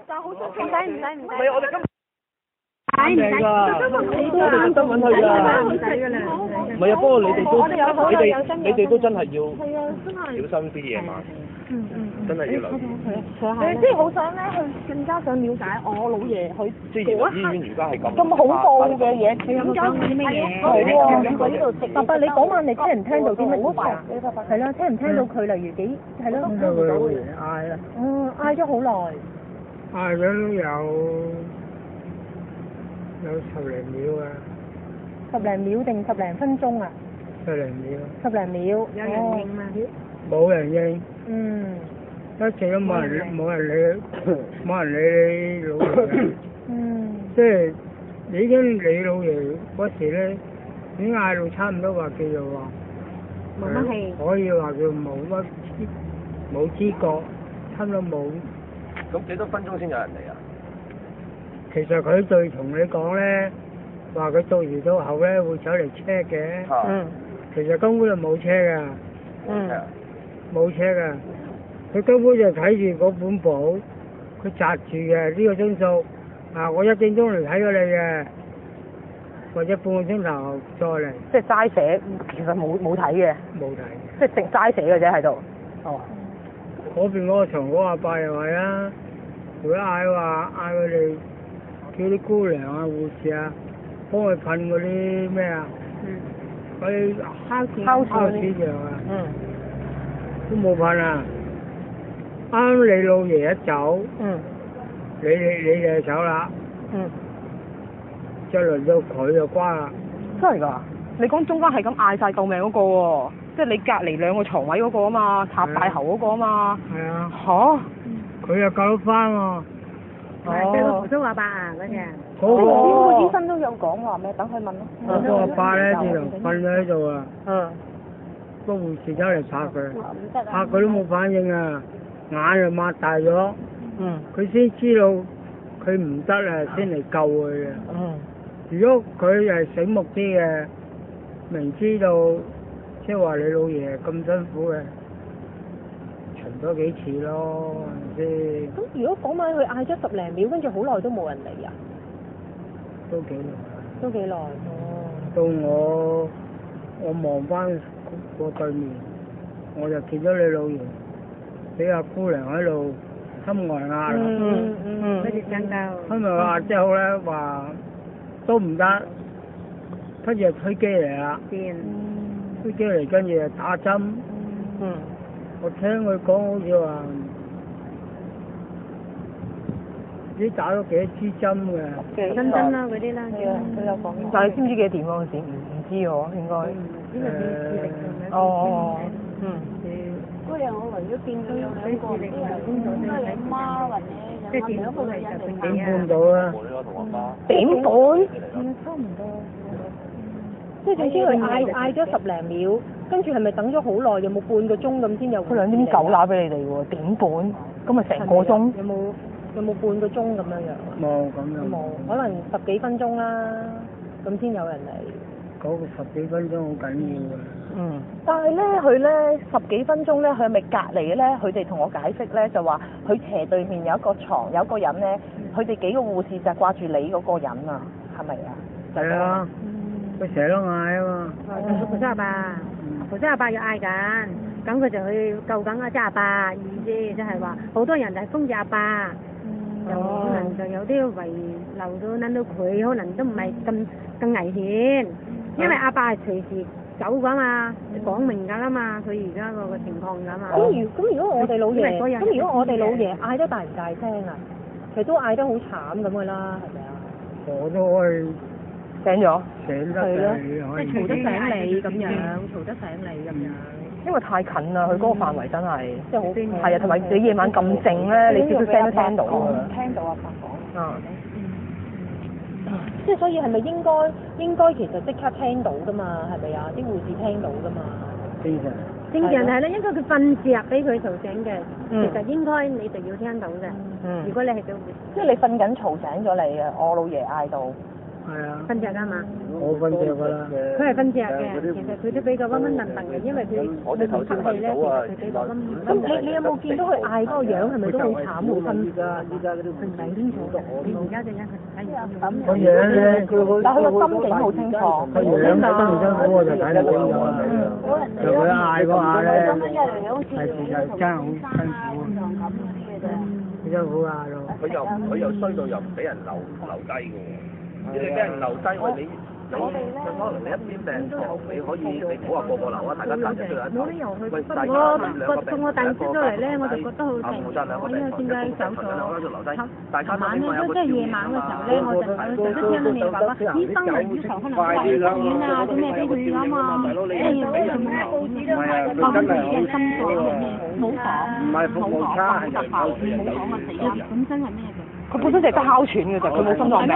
但係好想唔使。唔係我哋今啱嚟㗎，我哋特登揾佢㗎。唔係啊，不過你哋都真係要小心啲嘢嘛。真係要留意。即係好想咧，去更加想了解我老爺佢即係原來醫院而家係咁恐怖嘅嘢，點解啲乜嘢？好啊，喺呢度食。爸爸，你講下你聽唔聽到啲乜嘢啊？係咯，聽唔聽到佢例如幾係咯？聽到佢老爺嗌啦。嗌咗好耐。嗌咗都有十零秒啊。10零秒定10零分鐘啊10零秒。10零秒。有人應嘛？冇人應。一直都冇人理你老爺。即係已經你老爺嗰時咧，已經嗌到差唔多話叫做話冇乜氣，可以話叫冇知覺，差唔多冇。咁幾多分鐘先有人嚟啊？其實佢對同你講咧，話佢到時到後咧會走嚟車嘅。其實根本就冇車㗎。冇車㗎。佢根本就睇住嗰本簿，佢擲住嘅呢個鐘數。我1點鐘嚟睇咗你嘅，或者半個鐘頭再嚟。即係齋寫，其實冇睇嘅。冇睇。即係淨齋寫嘅啫喺度。嗰邊嗰個床嗰個阿伯又係啊，如果嗌佢哋叫啲姑娘啊、護士啊，幫佢噴嗰啲咩啊？嗰啲烤屎藥啊。都冇噴啊！啱你老爺一走。你就走啦。再輪到佢就瓜啦。真係㗎？你講中間係咁嗌晒救命嗰個喎，即係你隔離2個床位嗰個啊嘛，插大喉嗰個啊嘛。係啊。佢又救得翻喎。對個普通話伯啊嗰隻。邊個醫生都有講話咩？等佢問咯。嗰個阿伯咧，自從瞓咗喺度啊。個護士走嚟拍佢，拍佢都冇反應啊，眼就擘大咗。佢先知道佢唔得啊，先嚟救佢嘅。如果佢係醒目啲嘅，明知道即係話你老爺咁辛苦嘅，巡多幾次咯，係咪先？咁如果嗰晚佢嗌咗10零秒，跟住好耐都冇人嚟啊？都幾耐。都幾耐。到我望翻個對面，我就見咗你老爺俾阿姑娘喺度襟外壓啦。跟住真夠。襟外壓之後咧話都唔得，跟住就推機嚟啦。推機嚟跟住就打針。我聽佢講好似話唔知打咗幾多支針嘅。真針啦嗰啲啦。佢有講。但係你知唔知幾多點嗰陣時？唔知喎，應該。嗰日我為咗見佢有2個，應該你媽或者即係見到佢係點半到啦？點半？差唔多。即係總之佢嗌咗10零秒，跟住係咪等咗好耐？有冇半個鐘咁先有？佢2點9打俾你哋喎，點半？咁咪成個鐘？有冇半個鐘咁樣樣？冇咁樣。冇，可能10幾分鐘啦，咁先有人嚟。嗰個10幾分鐘好緊要㗎。但係咧，佢咧10幾分鐘咧，佢係咪隔離咧？佢哋同我解釋咧，就話佢斜對面有一個床，有一個人咧，佢哋幾個護士就掛住你嗰個人啊，係咪啊？係啊，佢成日都嗌啊嘛。菩薩阿伯要嗌緊，咁佢就去救緊阿阿伯，意思即係話好多人就係封住阿伯，就可能就有啲遺留到諗到佢，可能都唔係咁危險，因為阿伯係隨時走㗎嘛，講明㗎啦嘛，佢而家個情況㗎嘛。咁如果我哋老爺嗌得大唔大聲啊？佢都嗌得好慘咁㗎啦，係咪啊？我都可以醒咗。醒得嘅，即係嘈得醒你咁樣，嘈得醒你咁樣。因為太近啦，佢嗰個範圍真係，即係好係啊，同埋你夜晚咁靜咧，你少少聲都聽到㗎。聽到阿伯講。即係所以係咪應該其實即刻聽到㗎嘛？係咪啊？啲護士聽到㗎嘛？正常係咧，應該佢瞓着俾佢嘈醒嘅，其實應該你就要聽到嘅。如果你係做護士，即係你瞓緊嘈醒咗你啊！我老爺嗌到，係啊，瞓着㗎嘛？我瞓着㗎啦。佢係瞓着嘅，其實佢都比較溫溫頓頓嘅，因為佢冇吸氣咧，其實佢比較溫溫頓頓。咁你有冇見到佢嗌嗰個樣係咪都好慘好辛苦啊？佢唔睇清楚，你而家陣間佢睇完咁。個樣咧，但係佢個心境好清楚。個樣辛唔辛苦我就睇得清楚啦。就佢嗌嗰下咧，係其實真係好辛苦啊！好辛苦啊！佢又衰到又唔俾人留低嘅喎，你俾人留低，喂你可能你一邊病床，你可以你唔好話個留啊，大家隔日都有一頭。喂，大家送我弟出咗嚟咧，我就覺得好停，因為點解走咗？琴晚咧，即係夜晚嘅時候咧，我就都聽到你爸爸醫生係要求可能開醫院啊，啲咩俾佢啊嘛，誒咁嘅心臟冇講，冇講，冇講啊死啊！咁真係咩嘅？佢本身就係得哮喘嘅咋，佢冇心臟病。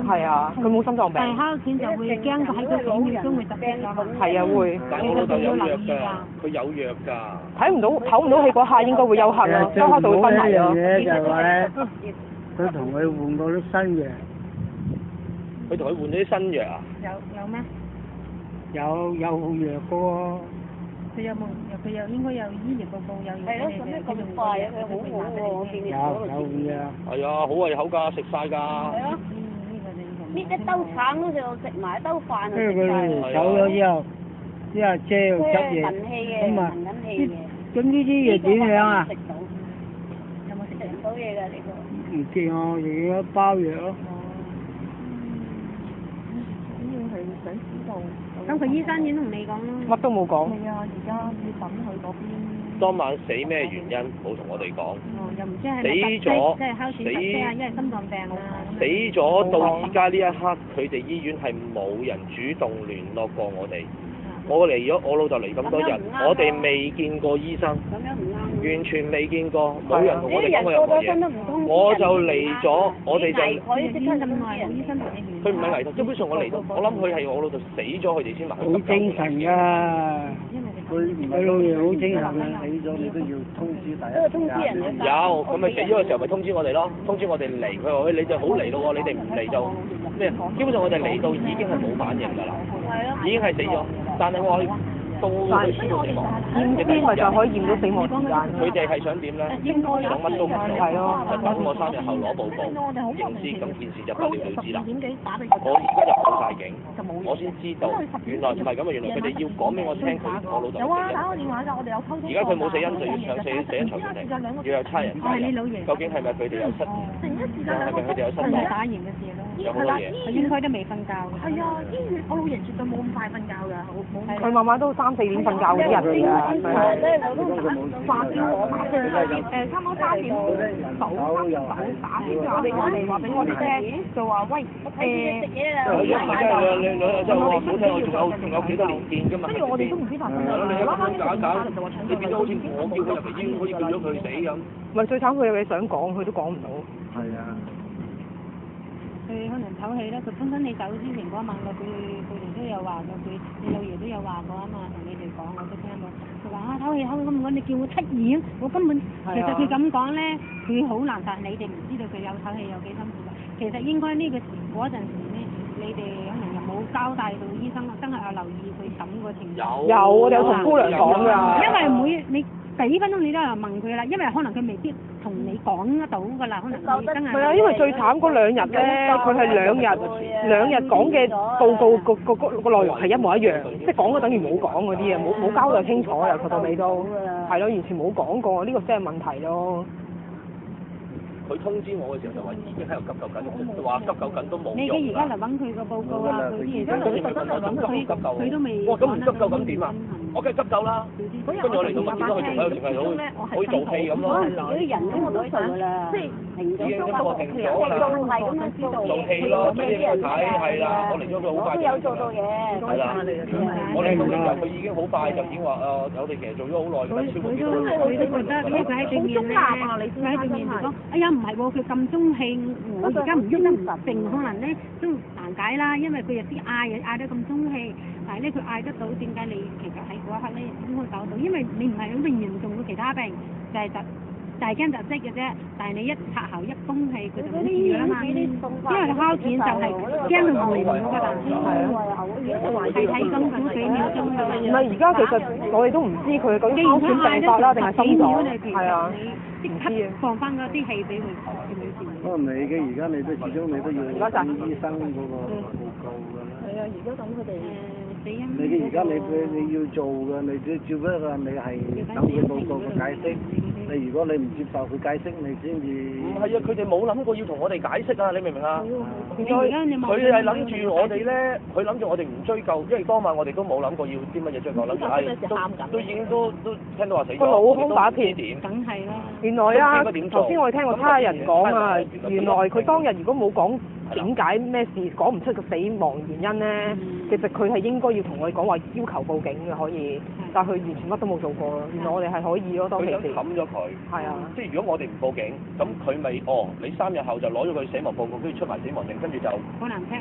係啊，佢冇心臟病。但係哮喘就會驚佢喺個幾秒鐘會突擊㗎嘛。係啊，會。但我老豆有藥㗎，佢有藥㗎。睇唔到唞唔到氣嗰下應該會休克咯，休克就會昏迷咯。一樣嘢就係話咧，佢同佢換過啲新藥。佢同佢換咗啲新藥啊？有咩？有換藥嘅喎。佢有冇？佢有應該有醫療報告有。係咯，做咩咁快啊？佢好好喎，我見你有換藥。係啊，好胃口㗎，食晒㗎。係咯。搣一兜橙嗰時候食埋一兜飯就跟住食晒。佢走咗之後遮又執嘢，咁啊，咁呢啲藥點樣啊？食到。有冇食到嘢㗎？呢個？唔知我用咗包藥咯。咁佢醫生已經同你講咯。乜都冇講。係啊，而家要等佢嗰邊。當晚死咩原因冇同我哋講。哦，又唔知係死咗，即係哮喘突擊啊，因為心臟病啊。死咗到而家呢一刻，佢哋醫院係冇人主動聯絡過我哋。我嚟咗，我老豆嚟咁多日，我哋未見過醫生，咁樣唔啱。完全未見過，冇人同我哋講過任何嘢。我就嚟咗，我哋就佢即刻咁耐，醫生同你聯絡。佢唔係危殆，基本上我嚟到，我諗佢係我老豆死咗，佢哋先埋。好精神㗎，佢老爺好精神啊！死咗你都要通知第一。通知人嘅。有，咁咪死咗嘅時候咪通知我哋咯，通知我哋嚟。佢話：喂，你哋好嚟咯喎，你哋唔嚟就咩？基本上我哋嚟到已經係冇反應㗎啦，已經係死咗。但係我到佢宣布死亡，驗啲咪就可以驗到死亡時間。佢哋係想點咧？想乜都唔做，係咯，就等我3日後攞報告，認知咁件事就不了了之啦。我而家就報晒警，我先知道原來唔係咁啊！原來佢哋要講俾我聽，我老豆死因。而家佢冇死因就要上死因裁判庭，要有差人介入。究竟係咪佢哋有失？係咪佢哋有失當？打完嘅事咯。有好多嘢。佢應該都未瞓覺。係啊，醫院我老人絕對冇咁快瞓覺㗎，冇。佢晚晚都3、4點瞓覺嗰啲人嚟㗎。我都話叫我打嘅，差唔多3點打先話俾我哋聽，就話喂食嘢啦。真係我唔好聽，我仲有幾多年見㗎嘛？跟住我哋都唔知發生咩事。你一搞，你變咗好似我叫佢入嚟醫院，好似叫咗佢死咁。唔係最慘，佢有嘢想講，佢都講唔到。係啊。佢可能唞氣啦，佢本身你走之前嗰晚佢哋都有話過，你老爺都有話過啊嘛，同你哋講我都聽到。佢話啊唞氣咁，你叫我出院，我根本其實佢咁講咧，佢好難達，你哋唔知道佢有唞氣有幾辛苦㗎。其實應該呢個時嗰陣時咧，你哋可能又冇交代到醫生，真係有留意佢咁個情況。有，我哋有同姑娘講㗎。因為你幾分鐘你都有問佢啦，因為可能佢未必同你講得到㗎啦，可能佢真係。係啊，因為最慘嗰2日咧，佢係兩日講嘅報告個內容係一模一樣，即係講咗等於冇講嗰啲啊，冇交代清楚，由頭到尾都係咯，完全冇講過，呢個先係問題咯。佢通知我嘅時候就話已經喺度急救緊，話急救緊都冇用。你而家嚟揾佢個報告啊，佢啲嘢佢都未。哇！咁唔急救咁點啊？我梗係急救啦。跟住我嚟到問點解佢仲喺度淨係好似做戲咁咯？嗰啲人都冇喺度㗎啦，即係停咗中間停咗啦。係咁樣知道做戲咯，俾你睇係啦。我嚟咗佢好快。都有做到嘢。係啦。我嚟到嘅時候，佢已經好快就已經話我哋其實做咗好耐㗎啦，超過幾多年。佢都覺得呢個喺正面咧，佢喺正面嚟講，哎呀唔係喎，佢咁中氣，我而家唔喐得唔定，可能咧都難解啦，因為佢有啲嗌得咁中氣，但係咧佢嗌得到，點解你其實喺嗰一刻咧應該搞到？因為你唔係咁嚴重嘅其他病，就係大驚就識嘅啫，但係你一拆喉一封氣佢就唔知㗎啦嘛。因為烤錢就係驚到悶嗰個啖先，係睇咁估幾秒鐘㗎。唔係而家其實我哋都唔知佢究竟哮喘病發啦定係心臟，係啊，即刻放翻嗰啲氣俾佢，不過你嘅而家你都始終你都要睇醫生嗰個報告㗎啦。係啊，而家等佢哋。你嘅而家你要做嘅，你只不過你係等佢報告嘅解釋。你如果你唔接受佢解釋，你先至。唔係啊，佢哋冇諗過要同我哋解釋啊！你明唔明啊？佢係諗住我哋咧，佢諗住我哋唔追究，因為當晚我哋都冇諗過要啲乜嘢追究，諗住都已經都聽到話死咗。個腦空白一片。梗係啦。原來啊，頭先我哋聽過他人講啊，原來佢當日如果冇講點解咩事，講唔出個死亡原因咧，其實佢係應該要同我哋講話要求報警嘅可以，但係佢完全乜都冇做過咯。原來我哋係可以咯，當其時。佢想冚咗佢。係啊。即係如果我哋唔報警，咁佢咪你3日後就攞咗佢死亡報告，跟住出埋死亡證，跟住就好難聽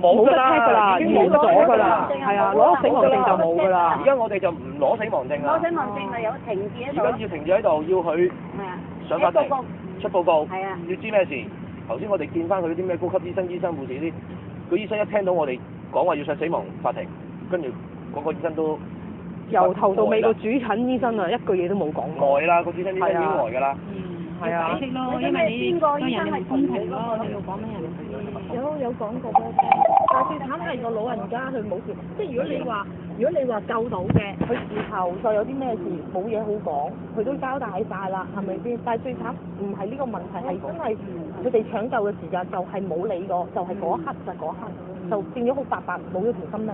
冇得聽㗎啦，已經冇咗㗎啦。係啊，攞咗死亡證就冇㗎啦。而家我哋就唔攞死亡證啦。攞死亡證咪有停止喺度。而家要停止喺度，要佢上法庭出報告。係啊。要知咩事？頭先我哋見翻佢啲咩高級醫生、護士啲，個醫生一聽到我哋講話要上死亡法庭，跟住嗰個醫生都由頭到尾個主診醫生啊，一句嘢都冇講過。呆啦，個主診醫生已經呆㗎啦。係啊。解釋咯，因為你對人哋唔公平咯，你要講俾人哋知。有講過咯，但係最慘係個老人家佢冇事，即係如果你話救到嘅，佢事後再有啲咩事冇嘢好講，佢都交代晒啦，係咪先？但係最慘唔係呢個問題，係真係佢哋搶救嘅時間就係冇理過，就係嗰一刻就變咗好白冇咗條心理。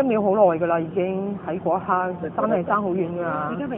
1秒好耐㗎啦，已經喺嗰一刻就真係爭好遠㗎啦。